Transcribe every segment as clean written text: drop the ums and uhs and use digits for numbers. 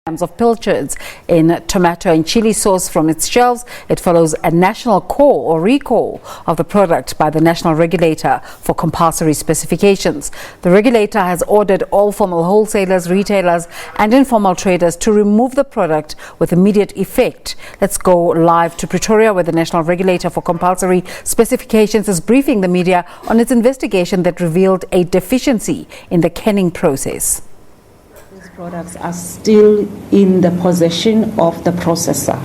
Of Pilchards in tomato and chili sauce from its shelves. It follows a national call or recall of the product by the National Regulator for Compulsory Specifications. The regulator has ordered all formal wholesalers, retailers and informal traders to remove the product with immediate effect. Let's go live to Pretoria, where the National Regulator for Compulsory Specifications is briefing the media on its investigation that revealed a deficiency in the canning process. These products are still in the possession of the processor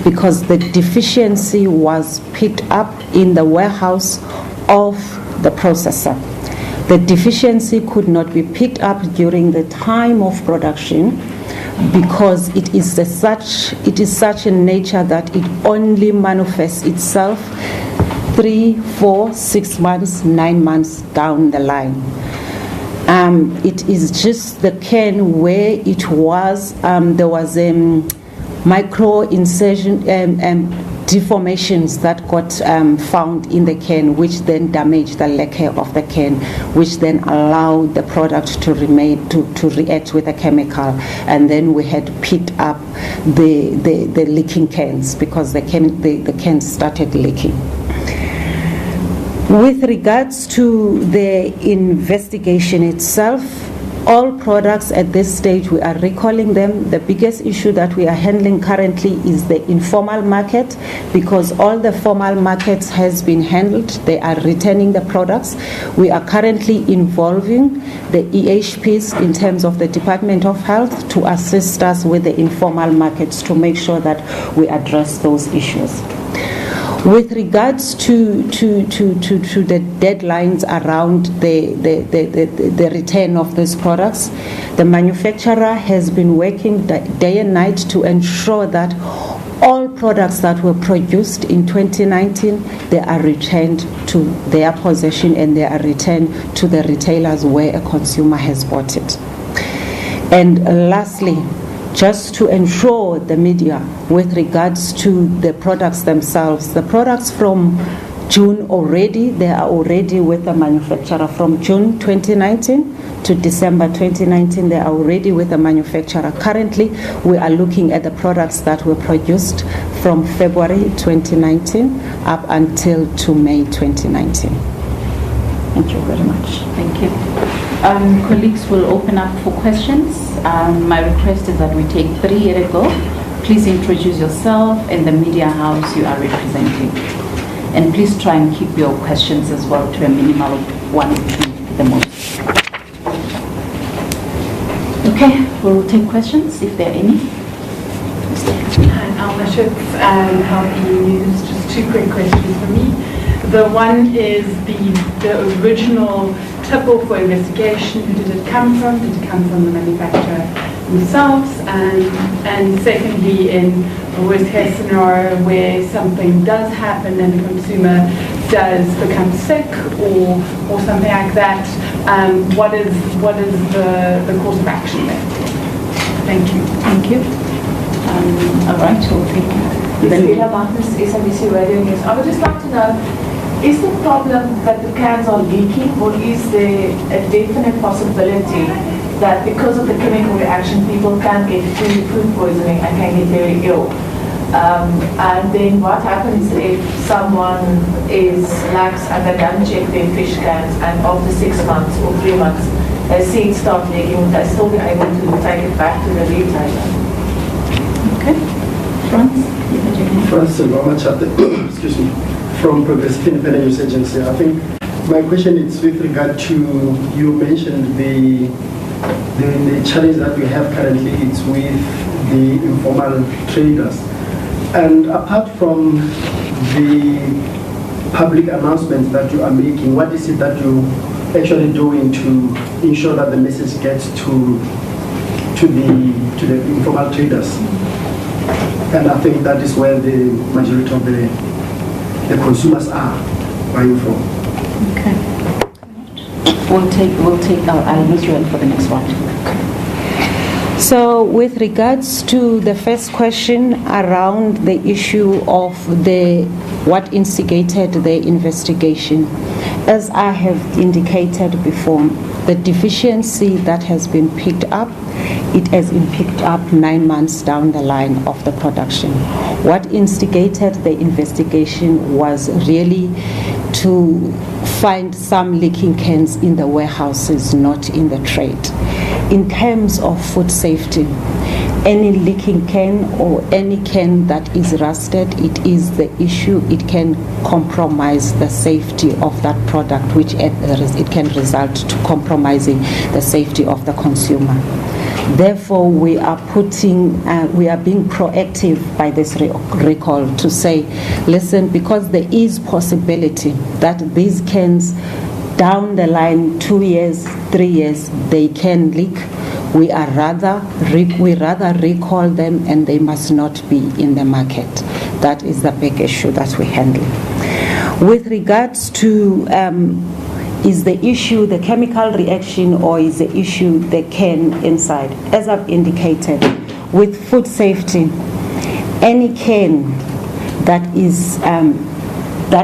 because the deficiency was picked up in the warehouse of the processor. The deficiency could not be picked up during the time of production because it is such in nature that it only manifests itself 3, 4, 6 months, 9 months down the line. It is just the can where it was, there was micro incision deformations that got found in the can, which then damaged the lacquer of the can, which then allowed the product to react with a chemical, and then we had picked up the leaking cans because the cans started leaking. With regards to the investigation itself, all products at this stage, we are recalling them. The biggest issue that we are handling currently is the informal market, because all the formal markets has been handled. They are returning the products. We are currently involving the EHPs in terms of the Department of Health to assist us with the informal markets to make sure that we address those issues. With regards to the deadlines around the return of these products, the manufacturer has been working day and night to ensure that all products that were produced in 2019, they are returned to their possession and they are returned to the retailers where a consumer has bought it. And lastly, just to ensure the media with regards to the products themselves. The products from June already, they are already with the manufacturer. From June 2019 to December 2019, they are already with the manufacturer. Currently, we are looking at the products that were produced from February 2019 up until to May 2019. Thank you very much. Thank you. Colleagues will open up for questions. My request is that we take 3 at a go. Please introduce yourself and the media house you are representing. And please try and keep your questions as well to a minimum of 1 or 2 at the most. Okay, we'll take questions if there are any. Alma should help you use just 2 quick questions for me. The one is the original tipple for investigation. Who did it come from? Did it come from the manufacturer themselves? And secondly, in a worst case scenario where something does happen and the consumer does become sick or something like that, what is the course of action there? Thank you. Thank you. All right, we'll take Leila Martins, SABC Radio News. I would just like to know, is the problem that the cans are leaking, or is there a definite possibility that because of the chemical reaction people can get food poisoning and can get very ill? And then what happens if someone is lax and they don't check their fish cans, and after 6 months or 3 months they see it start leaking, would they still be able to take it back to the retailer? Okay. Frans excuse me, from Progressive Independent News Agency. I think my question is with regard to, you mentioned the challenge that we have currently is with the informal traders. And apart from the public announcements that you are making, what is it that you actually doing to ensure that the message gets to the informal traders? And I think that is where the majority of the consumers are buying from. Okay. We'll take. I'll use you in for the next one. Okay. So, with regards to the first question around the issue of what instigated the investigation, as I have indicated before, The deficiency that has been picked up, it has been picked up 9 months down the line of the production. What instigated the investigation was really to find some leaking cans in the warehouses, not in the trade. In terms of food safety, any leaking can or any can that is rusted, it is the issue. It can compromise the safety of that product, which it can result to compromising the safety of the consumer. Therefore, we are being proactive by this recall to say, listen, because there is possibility that these cans down the line, 2 years, 3 years, they can leak. We rather recall them, and they must not be in the market. That is the big issue that we handle. With regards to is the issue the chemical reaction or is the issue the can inside? As I've indicated, with food safety, any can that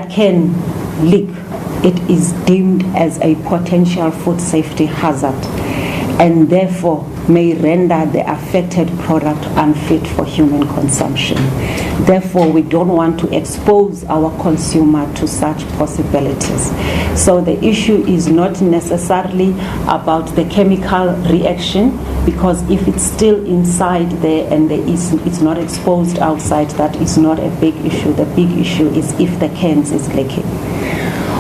can leak, it is deemed as a potential food safety hazard, and therefore may render the affected product unfit for human consumption. Therefore, we don't want to expose our consumer to such possibilities. So the issue is not necessarily about the chemical reaction, because if it's still inside there and it's not exposed outside, that is not a big issue. The big issue is if the cans is leaking.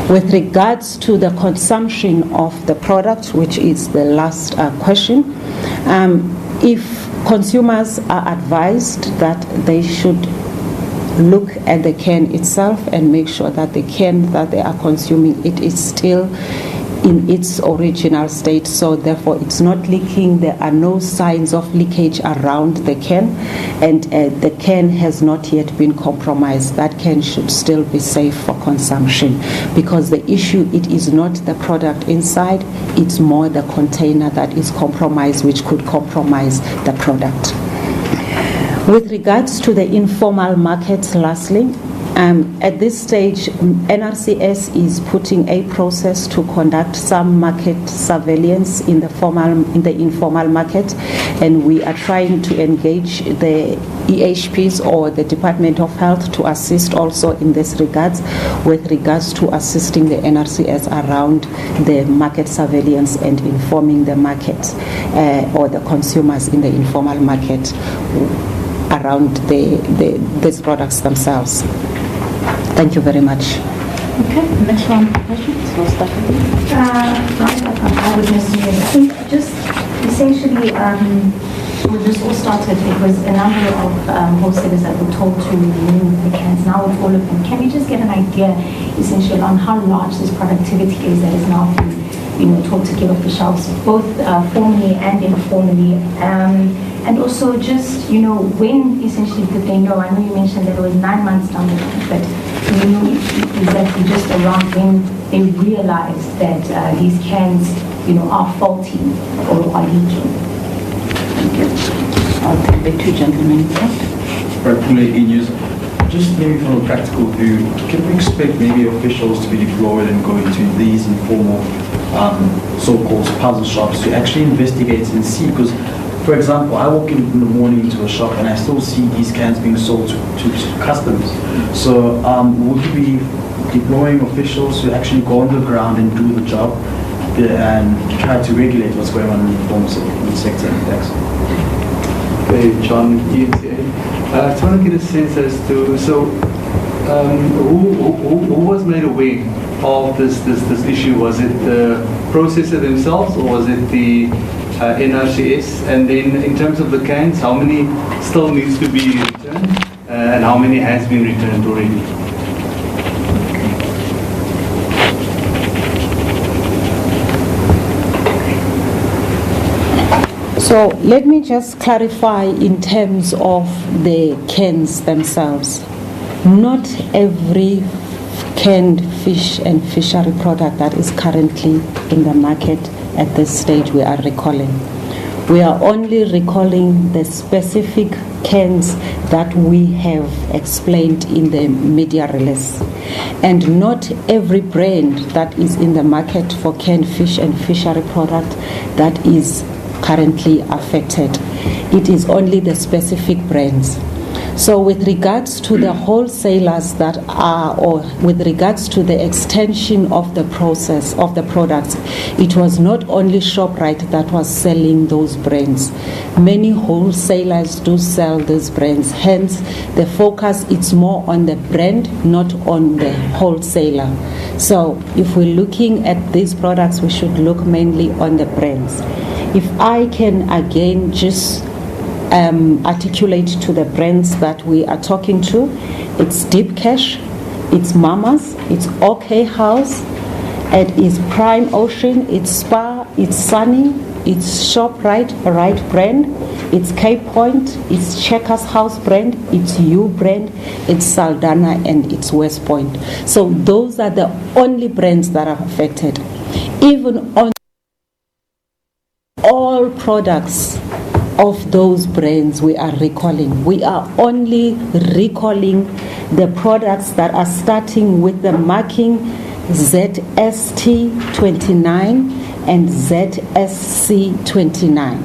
With regards to the consumption of the product, which is the last question, if consumers are advised that they should look at the can itself and make sure that the can that they are consuming, it is still in its original state, so therefore it's not leaking, there are no signs of leakage around the can, and the can has not yet been compromised. That can should still be safe for consumption, because the issue, it is not the product inside, it's more the container that is compromised, which could compromise the product. With regards to the informal market, lastly, at this stage, NRCS is putting a process to conduct some market surveillance in the informal market, and we are trying to engage the EHPs or the Department of Health to assist also in this regards, with regards to assisting the NRCS around the market surveillance and informing the market or the consumers in the informal market around these products themselves. Thank you very much. Okay, next round of questions. We'll start with you. I would I think just essentially when this all started, it was a number of wholesalers that were told to remove the cans. Now with all of them, can we just get an idea essentially on how large this productivity is that is now being told to get off the shelves, both formally and informally? And also just, when essentially did they know? I know you mentioned that it was 9 months down the line, but do you know exactly just around when they realized that these cans, are faulty or are leaking? Thank you. I'll take the two gentlemen first. Just maybe from a practical view, can we expect maybe officials to be deployed and go into these informal so-called puzzle shops to actually investigate and see? Because, for example, I walk in the morning to a shop and I still see these cans being sold to customers. So would you be deploying officials to actually go on the ground and do the job and try to regulate what's going on in the informal sector? Thanks. Okay, John, ENCA. I just want to get a sense as to, who was made aware of this issue? Was it the processor themselves, or was it the NRCS? And then in terms of the cans, how many still needs to be returned, and how many has been returned already? So let me just clarify in terms of the cans themselves. Not every canned fish and fishery product that is currently in the market at this stage we are recalling. We are only recalling the specific cans that we have explained in the media release. And not every brand that is in the market for canned fish and fishery product that is currently affected. It is only the specific brands. So with regards to the wholesalers that are, or with regards to the extension of the process of the products, it was not only Shoprite that was selling those brands. Many wholesalers do sell these brands. Hence, the focus is more on the brand, not on the wholesaler. So if we're looking at these products, we should look mainly on the brands. If I can again just articulate to the brands that we are talking to, it's Deep Cash, it's Mama's, it's OK House, it is Prime Ocean, it's Spa, it's Sunny, it's Shoprite Right brand, it's Cape Point, it's Checkers House brand, it's U brand, it's Saldana, and it's West Point. So those are the only brands that are affected. Even on all products of those brands we are recalling. We are only recalling the products that are starting with the marking ZST29 and ZSC29.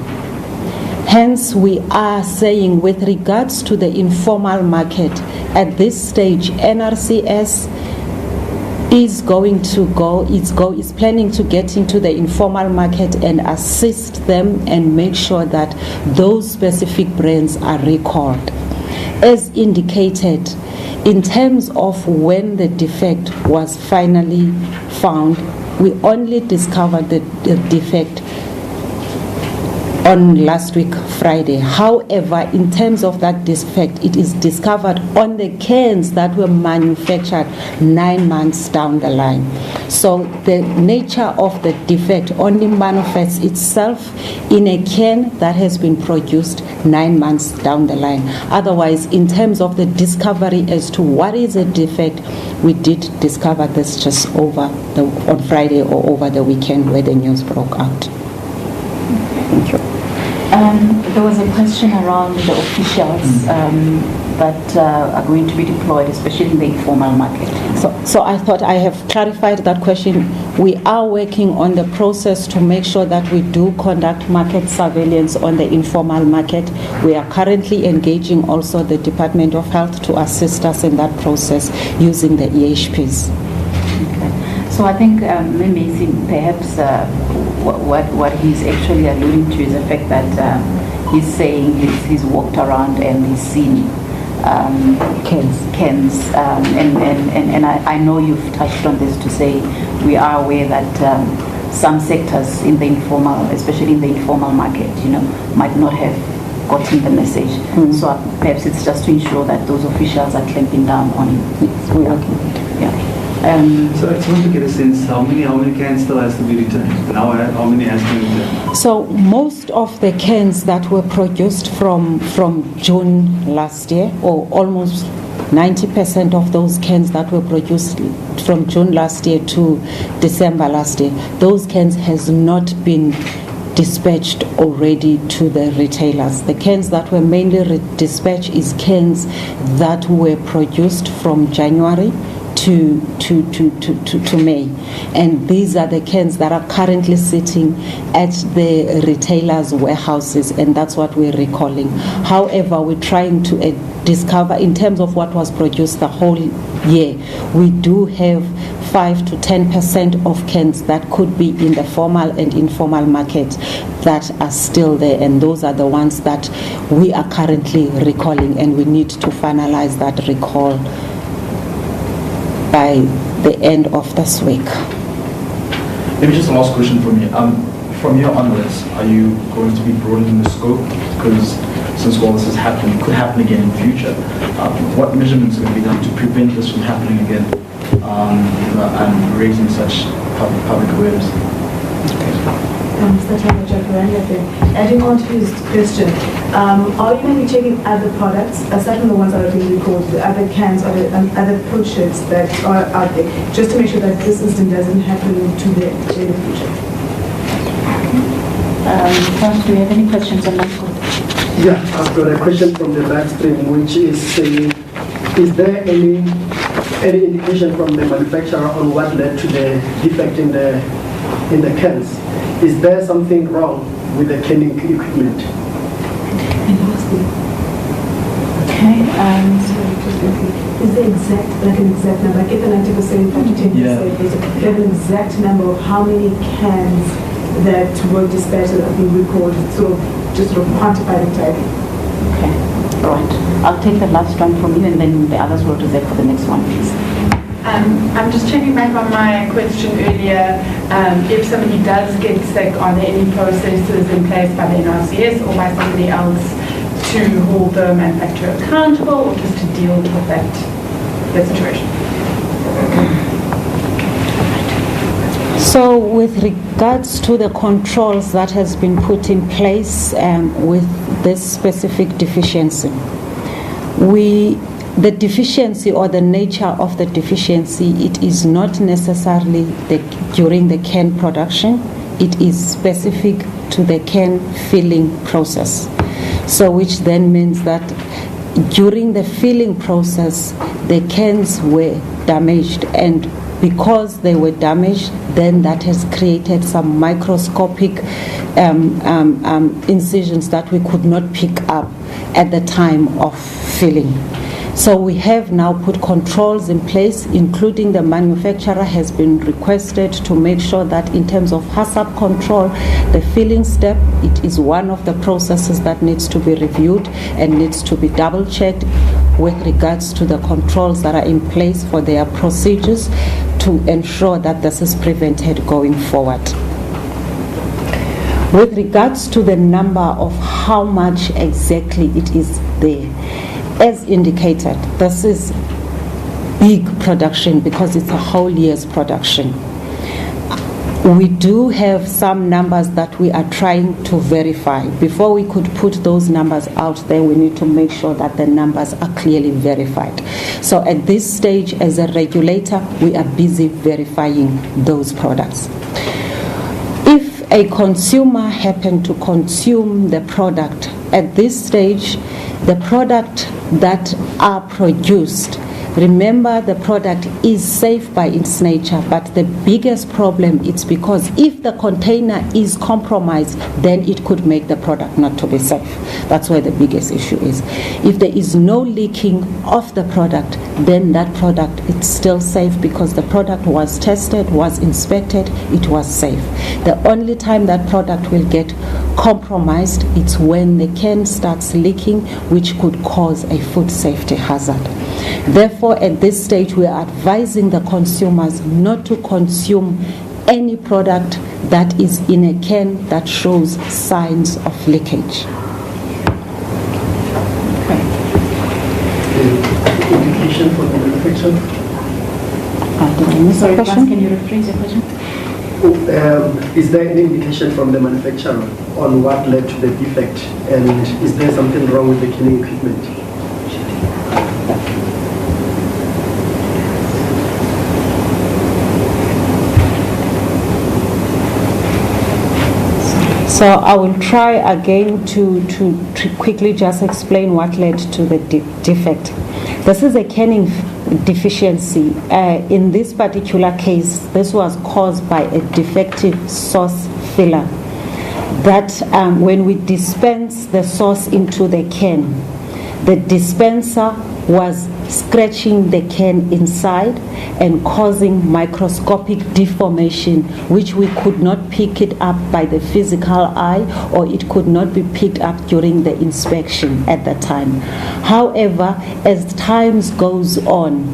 Hence, we are saying with regards to the informal market, at this stage, NRCS is planning to get into the informal market and assist them and make sure that those specific brands are recalled. As indicated, in terms of when the defect was finally found, we only discovered the defect on last week Friday. However, in terms of that defect, it is discovered on the cans that were manufactured 9 months down the line. So the nature of the defect only manifests itself in a can that has been produced 9 months down the line. Otherwise, in terms of the discovery as to what is a defect, we did discover this just on Friday or over the weekend where the news broke out. Thank you. There was a question around the officials that are going to be deployed, especially in the informal market. So I thought I have clarified that question. We are working on the process to make sure that we do conduct market surveillance on the informal market. We are currently engaging also the Department of Health to assist us in that process using the EHPs. Okay. So I think maybe perhaps what he's actually alluding to is the fact that he's saying he's walked around and he's seen cans. And I know you've touched on this to say we are aware that some sectors in the informal, especially in the informal market, might not have gotten the message. Mm-hmm. So perhaps it's just to ensure that those officials are clamping down on it. So I just want to get a sense, how many cans still has to be returned? And how many has been returned? So most of the cans that were produced from June last year, or almost 90% of those cans that were produced from June last year to December last year, those cans has not been dispatched already to the retailers. The cans that were mainly dispatched is cans that were produced from January to May, and these are the cans that are currently sitting at the retailers' warehouses, and that's what we're recalling. However, we're trying to discover, in terms of what was produced the whole year, we do have 5 to 10% of cans that could be in the formal and informal market that are still there, and those are the ones that we are currently recalling, and we need to finalize that recall by the end of this week. Maybe just a last question for me. From here onwards, are you going to be broadening the scope? Because since all this has happened, could happen again in future, what measurements are going to be done to prevent this from happening again, and raising such public awareness? Mr. Adding on to his question, are you going to be checking other products, aside from the ones that are being recorded, the other cans or the other Pilchards that are out there, just to make sure that this incident doesn't happen to the future? Frank, do you have any questions on that? Yeah, I've got a question from the live stream, which is saying, is there any any indication from the manufacturer on what led to the defect in the cans? Is there something wrong with the canning equipment? Okay. Is the exact, like an exact number, like if the 90%, 10%, you have an exact number of how many cans that were dispatched that have been recalled, so just sort of quantify the type? Okay, all right. I'll take the last one from you and then the others will reserve for the next one, please. I'm just checking back on my question earlier. If somebody does get sick, are there any processes in place by the NRCS or by somebody else to hold the manufacturer accountable or just to deal with that situation? So with regards to the controls that has been put in place with this specific deficiency, the deficiency or the nature of the deficiency, it is not necessarily during the can production, it is specific to the can filling process. So which then means that during the filling process, the cans were damaged, and because they were damaged, then that has created some microscopic incisions that we could not pick up at the time of filling. So we have now put controls in place, including the manufacturer has been requested to make sure that in terms of HACCP control, the filling step, it is one of the processes that needs to be reviewed and needs to be double-checked with regards to the controls that are in place for their procedures to ensure that this is prevented going forward. With regards to the number of how much exactly it is there, as indicated, this is big production because it's a whole year's production. We do have some numbers that we are trying to verify. Before we could put those numbers out there, we need to make sure that the numbers are clearly verified. So at this stage, as a regulator, we are busy verifying those products. If a consumer happened to consume the product, at this stage, the product that are produced, remember the product is safe by its nature, but the biggest problem is because if the container is compromised, then it could make the product not to be safe. That's where the biggest issue is. If there is no leaking of the product, then that product is still safe because the product was tested, was inspected, it was safe. The only time that product will get compromised, it's when the can starts leaking, which could cause a food safety hazard. Therefore, at this stage, we are advising the consumers not to consume any product that is in a can that shows signs of leakage. Indication for the manufacturer? Sorry, can you rephrase your question? Is there any indication from the manufacturer on what led to the defect, and is there something wrong with the canning equipment? So I will try again to quickly just explain what led to the defect. This is a canning deficiency. In this particular case, this was caused by a defective sauce filler. That when we dispense the sauce into the can, the dispenser was scratching the can inside and causing microscopic deformation, which we could not pick it up by the physical eye, or it could not be picked up during the inspection at the time. However, as time goes on,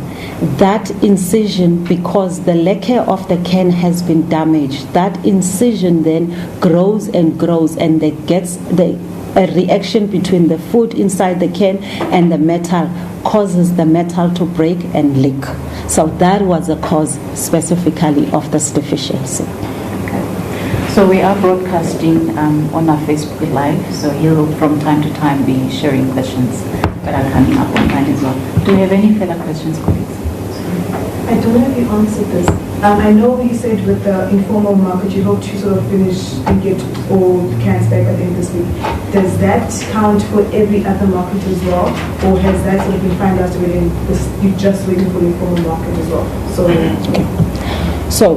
that incision, because the lacquer of the can has been damaged, that incision then grows and grows, and that gets a reaction between the food inside the can and the metal causes the metal to break and leak. So that was the cause specifically of this deficiency. Okay. So we are broadcasting on our Facebook Live, so he'll from time to time be sharing questions that are coming up online as well. Do we have any further questions, colleagues? I don't know if you answered this. I know you said with the informal market you hope to sort of finish and get all cans back at the end of this week. Does that count for every other market as well? Or has that sort of been finalized already? You're just waiting for the informal market as well?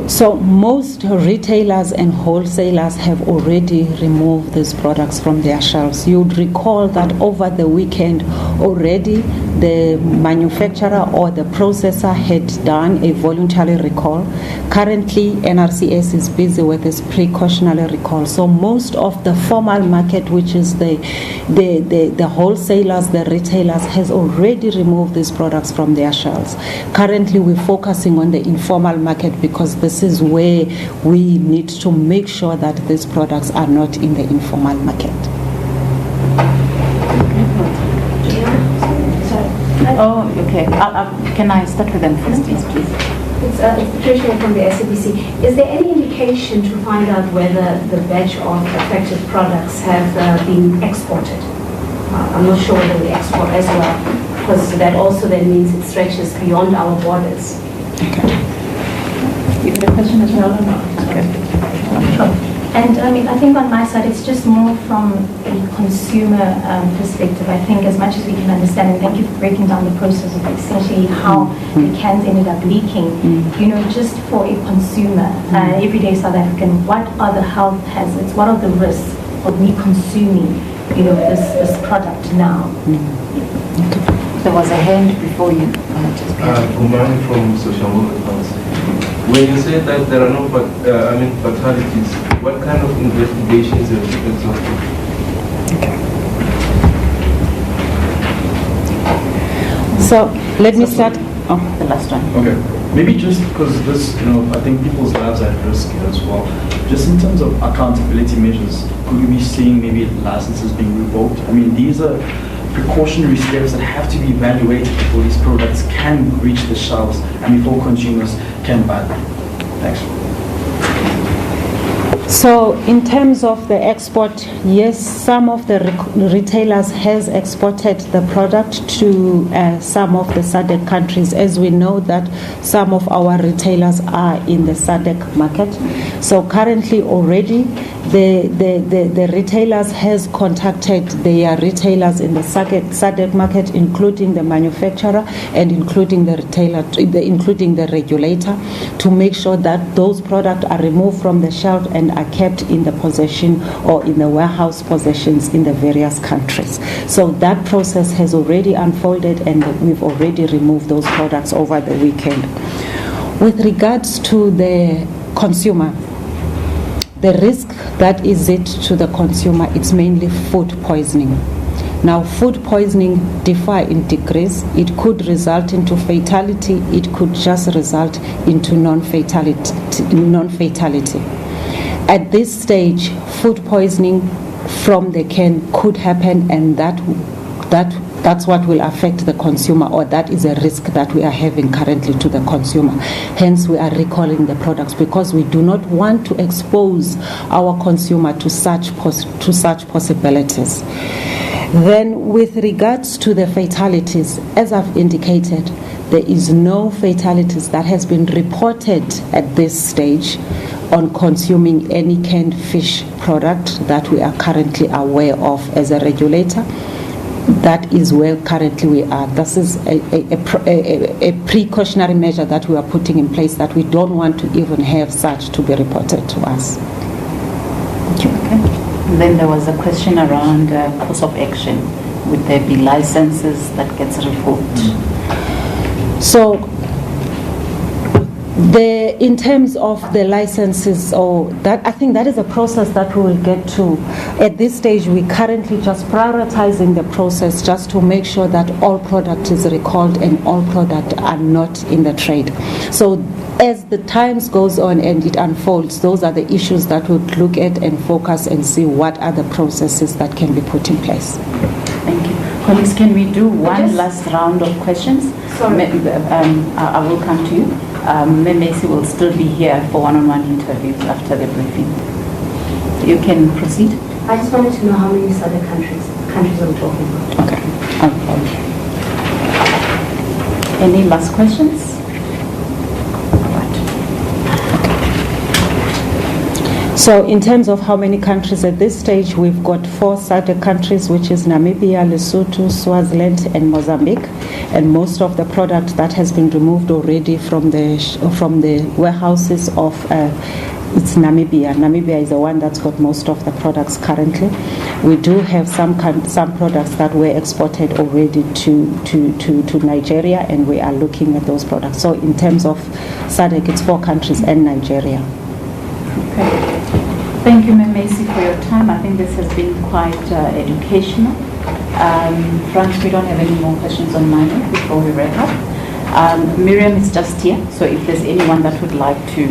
So most retailers and wholesalers have already removed these products from their shelves. You'd recall that over the weekend already the manufacturer or the processor had done a voluntary recall. Currently NRCS is busy with this precautionary recall. So most of the formal market, which is the wholesalers, the retailers, has already removed these products from their shelves. Currently we're focusing on the informal market because this is where we need to make sure that these products are not in the informal market. Oh, okay. Can I start with them first, please? It's Patricia from the SABC. Is there any indication to find out whether the batch of affected products have been exported? I'm not sure whether we export as well, because that also then means it stretches beyond our borders. Okay. You have a question as well or not? Okay. Sure. And I think on my side, it's just more from a consumer perspective. I think as much as we can understand, and thank you for breaking down the process of essentially how the cans ended up leaking, you know, just for a consumer, everyday South African, what are the health hazards? What are the risks of me consuming, you know, this product now? There was a hand before you. Kumani from Social Worker Council. When you say that there are no fatalities, what kind of investigations have you exhausted? So let me start. The last one. Okay. Maybe just because this, you know, I think people's lives are at risk as well. Just in terms of accountability measures, could we be seeing maybe licenses being revoked? I mean, these are precautionary steps that have to be evaluated before these products can reach the shelves and before consumers can buy them. Thanks. So in terms of the export, yes, some of the retailers has exported the product to some of the SADC countries, as we know that some of our retailers are in the SADC market. So currently already the retailers has contacted their retailers in the SADC market, including the manufacturer and including the retailer, including the regulator, to make sure that those products are removed from the shelf and are kept in the possession or in the warehouse possessions in the various countries. So that process has already unfolded and we've already removed those products over the weekend. With regards to the consumer, the risk that is it to the consumer, it's mainly food poisoning. Now, food poisoning differ in degrees. It could result into fatality. It could just result into non-fatality. At this stage, food poisoning from the can could happen, and that's what will affect the consumer, or that is a risk that we are having currently to the consumer. Hence, we are recalling the products because we do not want to expose our consumer to such possibilities. Then, with regards to the fatalities, as I've indicated, there is no fatalities that has been reported at this stage on consuming any canned fish product that we are currently aware of as a regulator. That is where currently we are. This is a precautionary measure that we are putting in place, that we don't want to even have such to be reported to us. Okay. Then there was a question around course of action. Would there be licenses that gets revoked? So, in terms of the licenses, or that, I think that is a process that we will get to. At this stage, we currently just prioritizing the process just to make sure that all product is recalled and all product are not in the trade. So as the times goes on and it unfolds, those are the issues that we'll look at and focus and see what are the processes that can be put in place. Thank you. Colleagues, can we do one last round of questions? Sorry. I will come to you. Macy will still be here for one-on-one interviews after the briefing. You can proceed. I just wanted to know how many other countries are we talking about? Okay. Any last questions? So in terms of how many countries at this stage, we've got 4 SADC countries, which is Namibia, Lesotho, Swaziland and Mozambique. And most of the product that has been removed already from the warehouses of it's Namibia. Namibia is the one that's got most of the products currently. We do have some products that were exported already to Nigeria, and we are looking at those products. So in terms of SADC, it's 4 countries and Nigeria. Okay. Thank you, Ms. Macy, for your time. I think this has been quite educational. Frank, we don't have any more questions on my end before we wrap up. Miriam is just here, so if there's anyone that would like to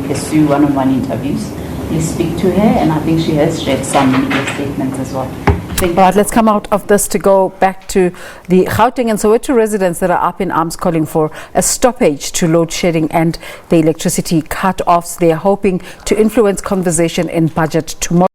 pursue one-on-one interviews, please speak to her, and I think she has shared some media statements as well. All right, let's come out of this to go back to the Gauteng and Soweto residents that are up in arms calling for a stoppage to load shedding and the electricity cut-offs. They are hoping to influence conversation in budget tomorrow.